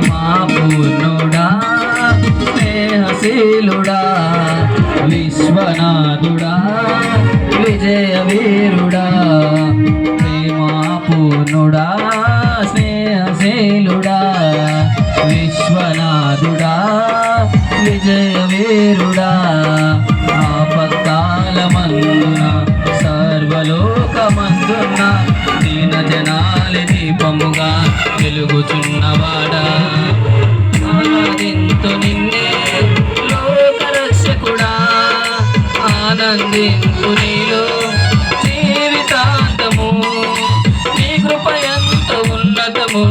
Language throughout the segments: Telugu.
ప్రేమాపూర్ణుడా స్నేహశీలుడా విశ్వనాథుడా విజయ వీరుడా ప్రేమాపూర్ణుడా స్నేహశీలుడా విశ్వనాథుడా విజయ వీరుడా ఆపత్కాలమందున సర్వలోకమందున దీన జనాలి దీపముగా వెలుగుచున్నవాడా ఆరాధింతు నిన్నే లోకరక్షకుడా ఆనందింతు నీలో జీవితాంతము నీ కృప ఎంత ఉన్నతము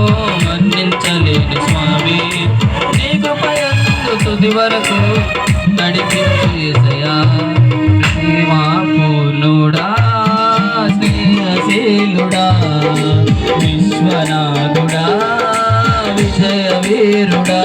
వర్ణించలేని స్వామి నీ కృప ఎంత తుది వరకు నడిపించు యేసయ్యా ప్రేమాపూర్ణుడా స్నేహశీలుడా విశ్వనాథుడా విజయ వీరుడా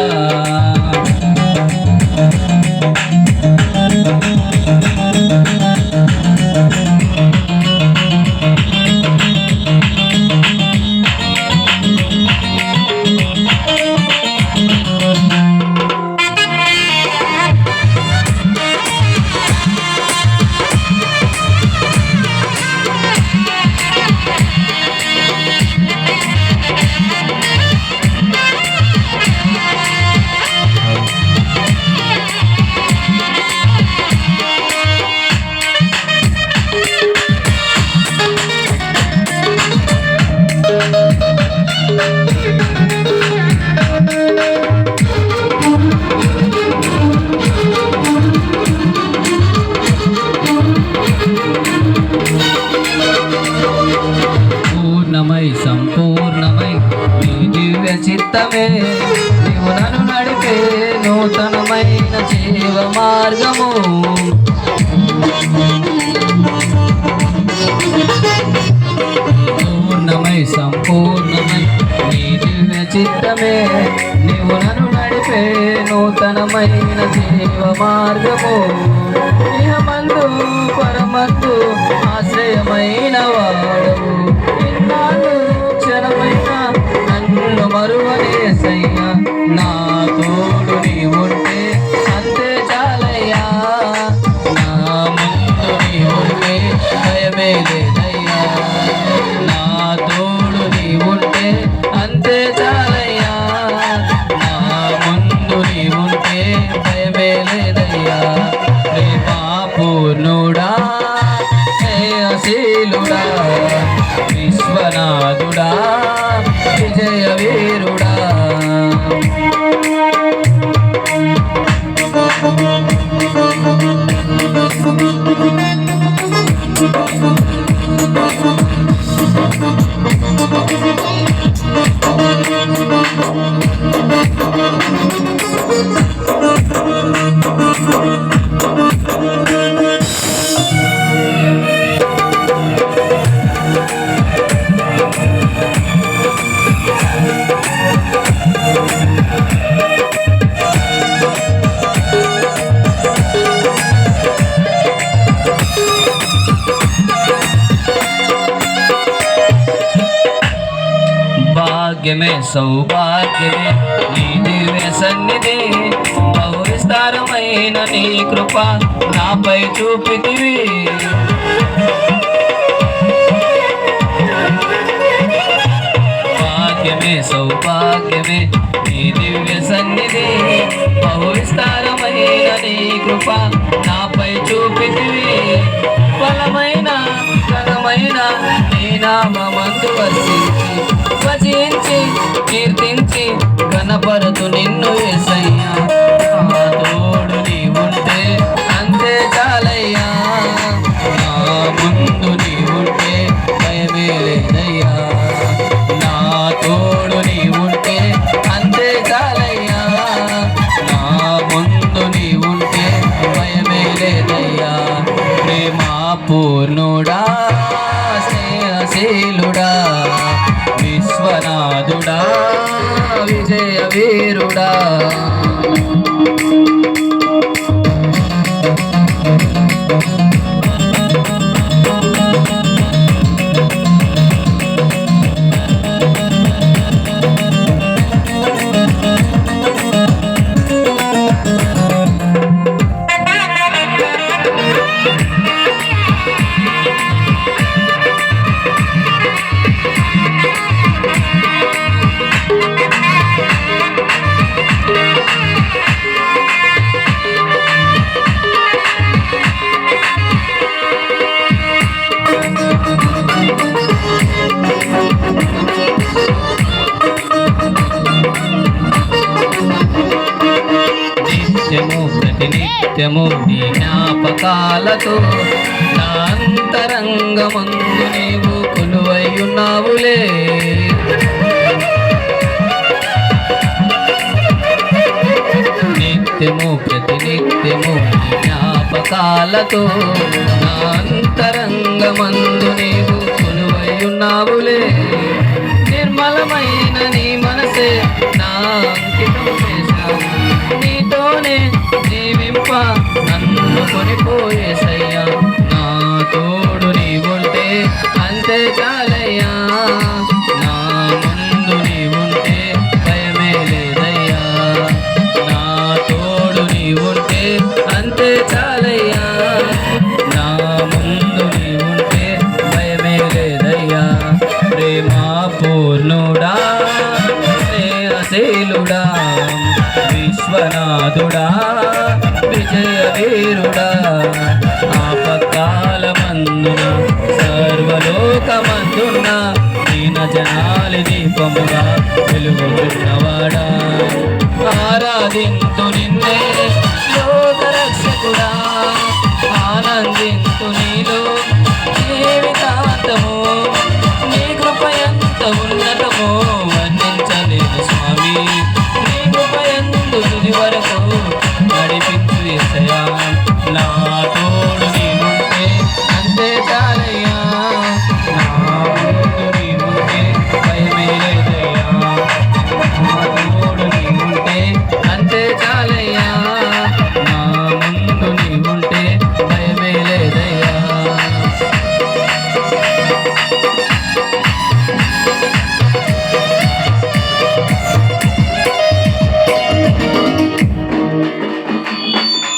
సంపూర్ణమై నీ దివ్య చిత్తమే నీవు నన్ను నడిపే నూతనమైన జీవ మార్గము పూర్ణమై సంపూర్ణమై నీ దివ్య చిత్తమే నీవు నన్ను నడిపే నూతనమైన జీవ మార్గము ఇహమందు పరమందు ఆశ్రయమైన వాడవు క్షణమైన నన్ను మరువనేసయ్యా నా తోడు నీ ఉంటే అంతే చాలయ్యా నా ముందు నీ ఉంటే భయమే లేదయ్యా నా తోడు నీ ఉంటే అంతే చాలయ్యా నా ముందు నీ ఉంటే భయమే లేదయ్యా ప్రేమాపూర్ణుడా స్నేహశీలుడా విశ్వనాథుడా విజయ వీరుడా భాగ్యమే సౌభాగ్యమే నీ దివ్య సన్నిధి బహు విస్తారమైన నీ కృప నాపై చూపితివి భాగ్యమే సౌభాగ్యమే నీ దివ్య సన్నిధి బహు విస్తారమైన నీ కృప నాపై చూపితివి బలమైన ఘనమైన నీ నామమందు భజించి కీర్తించి ఘనపరతు నిన్ను యేసయ్యా నా తోడు నీ ఉంటే అంతే చాలయ్యా నా ముందు నీ ఉంటే భయమే లేదయ్యా నా తోడు నీ ఉంటే అంతే చాలయ్యా నా ముందు నీ ఉంటే భయమే లేదయ్యా ప్రేమాపూర్ణుడా స్నేహశీలుడా విశ్వనాథుడా విజయ వీరుడా. నిత్యము నీ జ్ఞాపకాలతో నా అంతరంగమందు నీవు కొలువై ఉన్నావులే. నిత్యము ప్రతినిత్యము నీ జ్ఞాపకాలతో నా అంతరంగమందు నీవు కొలువై ఉన్నావులే. నిర్మలమైన నీ మనసే నా అంకితం చేశావు. నీతోనే జీవింప నన్ను కొనిపోయేసయ్యా. నా తోడు నీవుంటే అంతే చాలయ్యా. నా ముందు నీవుంటే భయమే లేదయ్యా. నా తోడు నీవుంటే అంతే చాలయ్యా. నా ముందు నీవుంటే భయమే లేదయ్యా. ప్రేమా పూర్ణుడా, స్నేహశీలుడా, విశ్వనాథుడా, విజయ వీరుడా, ఆపత్కాలమందున సర్వలోకమందున దీన జనాలి దీపముగా వెలుగుతున్నవాడా. ఆరాధింతు నిన్నే లోకరక్షకుడా, ఆనందింతు నీలో జీవితాంతము. నీ కృప ఎంత ఉన్నతమో